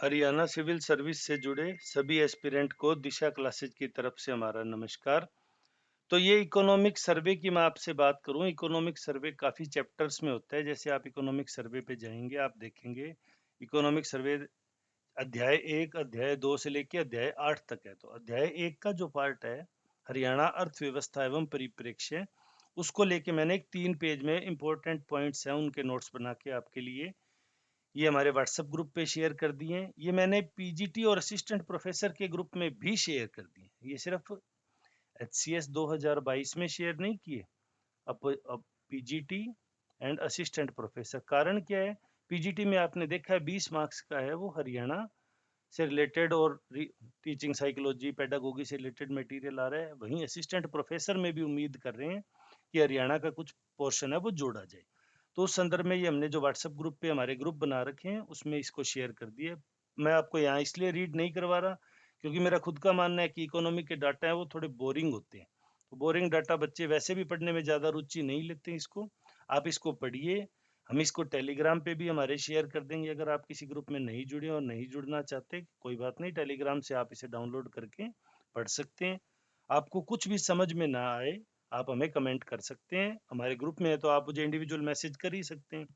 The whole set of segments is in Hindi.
हरियाणा सिविल सर्विस से जुड़े सभी एस्पिरेंट को दिशा क्लासेज की तरफ से हमारा नमस्कार। तो ये इकोनॉमिक सर्वे की मैं आपसे बात करूं। इकोनॉमिक सर्वे काफ़ी चैप्टर्स में होता है। जैसे आप इकोनॉमिक सर्वे पे जाएंगे, आप देखेंगे इकोनॉमिक सर्वे अध्याय 1, अध्याय 2 से लेके अध्याय 8 तक है। तो अध्याय 1 का जो पार्ट है, हरियाणा अर्थव्यवस्था एवं परिप्रेक्ष्य, उसको लेके मैंने एक 3 पेज में इंपॉर्टेंट पॉइंट्स हैं, उनके नोट्स बना के आपके लिए ये हमारे व्हाट्सएप ग्रुप पे शेयर कर दिए हैं। ये मैंने पीजीटी और असिस्टेंट प्रोफेसर के ग्रुप में भी शेयर कर दिए। ये सिर्फ एचसीएस 2022 में शेयर नहीं किए। अब पीजीटी एंड असिस्टेंट प्रोफेसर, कारण क्या है? पीजीटी में आपने देखा है 20 मार्क्स का है, वो हरियाणा से रिलेटेड और टीचिंग साइकोलॉजी पेडागोगी से रिलेटेड मटेरियल आ रहा है। वहीं असिस्टेंट प्रोफेसर में भी उम्मीद कर रहे हैं कि हरियाणा का कुछ पोर्शन है वो जोड़ा जाए। तो उस संदर्भ में ये हमने जो व्हाट्सएप ग्रुप पे हमारे ग्रुप बना रखे हैं उसमें इसको शेयर कर दिए। मैं आपको यहाँ इसलिए रीड नहीं करवा रहा क्योंकि मेरा खुद का मानना है कि इकोनॉमी के डाटा है वो थोड़े बोरिंग होते हैं। तो बोरिंग डाटा बच्चे वैसे भी पढ़ने में ज़्यादा रुचि नहीं लेते। इसको आप इसको पढ़िए। हम इसको टेलीग्राम पे भी हमारे शेयर कर देंगे। अगर आप किसी ग्रुप में नहीं जुड़े और नहीं जुड़ना चाहते, कोई बात नहीं, टेलीग्राम से आप इसे डाउनलोड करके पढ़ सकते हैं। आपको कुछ भी समझ में ना आए, आप हमें कमेंट कर सकते हैं। हमारे ग्रुप में है तो आप मुझे इंडिविजुअल मैसेज कर ही सकते हैं।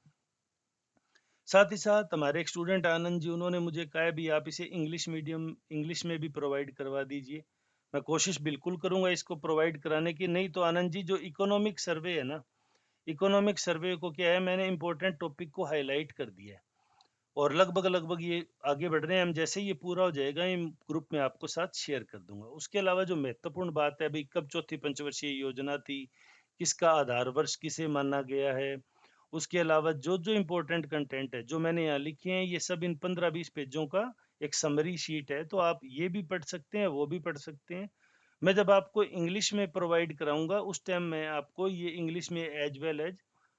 साथ ही साथ हमारे एक स्टूडेंट आनंद जी, उन्होंने मुझे कहा है भी आप इसे इंग्लिश में भी प्रोवाइड करवा दीजिए। मैं कोशिश बिल्कुल करूंगा इसको प्रोवाइड कराने की। नहीं तो आनंद जी, जो इकोनॉमिक सर्वे है ना, इकोनॉमिक सर्वे को क्या है, मैंने इंपॉर्टेंट टॉपिक को हाईलाइट कर दिया है और लगभग लगभग ये आगे बढ़ रहे हैं हम। जैसे ये पूरा हो जाएगा, इन ग्रुप में आपको साथ शेयर कर दूंगा। उसके अलावा जो महत्वपूर्ण बात है, भाई कब चौथी पंचवर्षीय योजना थी, किसका आधार वर्ष किसे माना गया है, उसके अलावा जो जो इम्पोर्टेंट कंटेंट है जो मैंने यहाँ लिखे हैं, ये सब इन 15-20 पेजों का एक समरी शीट है। तो आप ये भी पढ़ सकते हैं, वो भी पढ़ सकते हैं। मैं जब आपको इंग्लिश में प्रोवाइड कराऊंगा उस टाइम मैं आपको ये इंग्लिश में एज वेल एज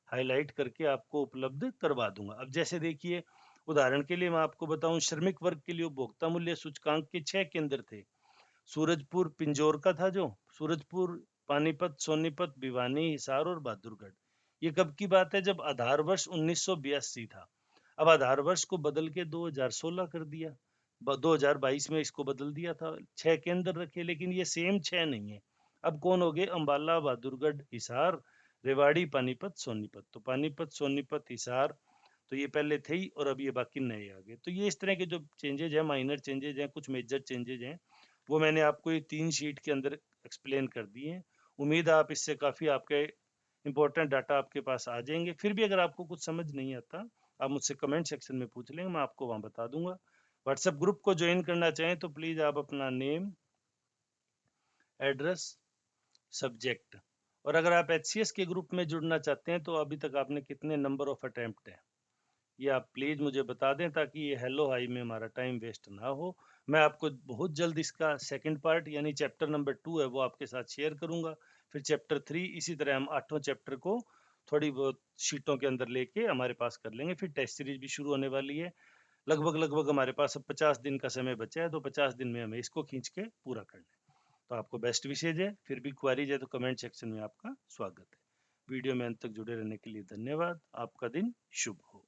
हाईलाइट करके आपको उपलब्ध करवा दूंगा। अब जैसे देखिए, उदाहरण के लिए मैं आपको बताऊं, श्रमिक वर्ग के लिए उपभोक्ता मूल्य सूचकांक के 6 केंद्र थे। सूरजपुर पिंजौर का था, जो सूरजपुर, पानीपत, सोनीपत, भिवानी, हिसार और बहादुरगढ़। ये कब की बात है? जब आधार वर्ष 1982 था। अब आधार वर्ष को बदल के 2016 कर दिया। 2022 में इसको बदल दिया था, 6 केंद्र रखे, लेकिन ये सेम 6 नहीं है। अब कौन हो गए? अंबाला, बहादुरगढ़, हिसार, रेवाड़ी, पानीपत, सोनीपत। तो पानीपत, सोनीपत, हिसार तो ये पहले थे ही, और अब ये बाकी नए आ गए। तो ये इस तरह के जो चेंजेज हैं, माइनर चेंजेज हैं, कुछ मेजर चेंजेज हैं, वो मैंने आपको ये 3 शीट के अंदर एक्सप्लेन कर दिए हैं। उम्मीद है आप इससे काफ़ी आपके इंपॉर्टेंट डाटा आपके पास आ जाएंगे। फिर भी अगर आपको कुछ समझ नहीं आता, आप मुझसे कमेंट सेक्शन में पूछ लेंगे, मैं आपको वहाँ बता दूंगा। व्हाट्सएप ग्रुप को ज्वाइन करना चाहें तो प्लीज़ आप अपना नेम, एड्रेस, सब्जेक्ट, और अगर आप एचसीएस के ग्रुप में जुड़ना चाहते हैं तो अभी तक आपने कितने नंबर ऑफ अटेम्प्ट है, ये आप प्लीज़ मुझे बता दें, ताकि ये हेलो हाई में हमारा टाइम वेस्ट ना हो। मैं आपको बहुत जल्द इसका सेकंड पार्ट यानी चैप्टर नंबर 2 है वो आपके साथ शेयर करूंगा। फिर चैप्टर 3, इसी तरह हम 8वां चैप्टर को थोड़ी बहुत शीटों के अंदर लेके हमारे पास कर लेंगे। फिर टेस्ट सीरीज भी शुरू होने वाली है। लगभग लगभग हमारे पास अब 50 दिन का समय बचा है, तो 50 दिन में हमें इसको खींच के पूरा करना है। तो आपको बेस्ट विशेज है। फिर भी क्वारीज है तो कमेंट सेक्शन में आपका स्वागत है। वीडियो में अंत तक जुड़े रहने के लिए धन्यवाद। आपका दिन शुभ हो।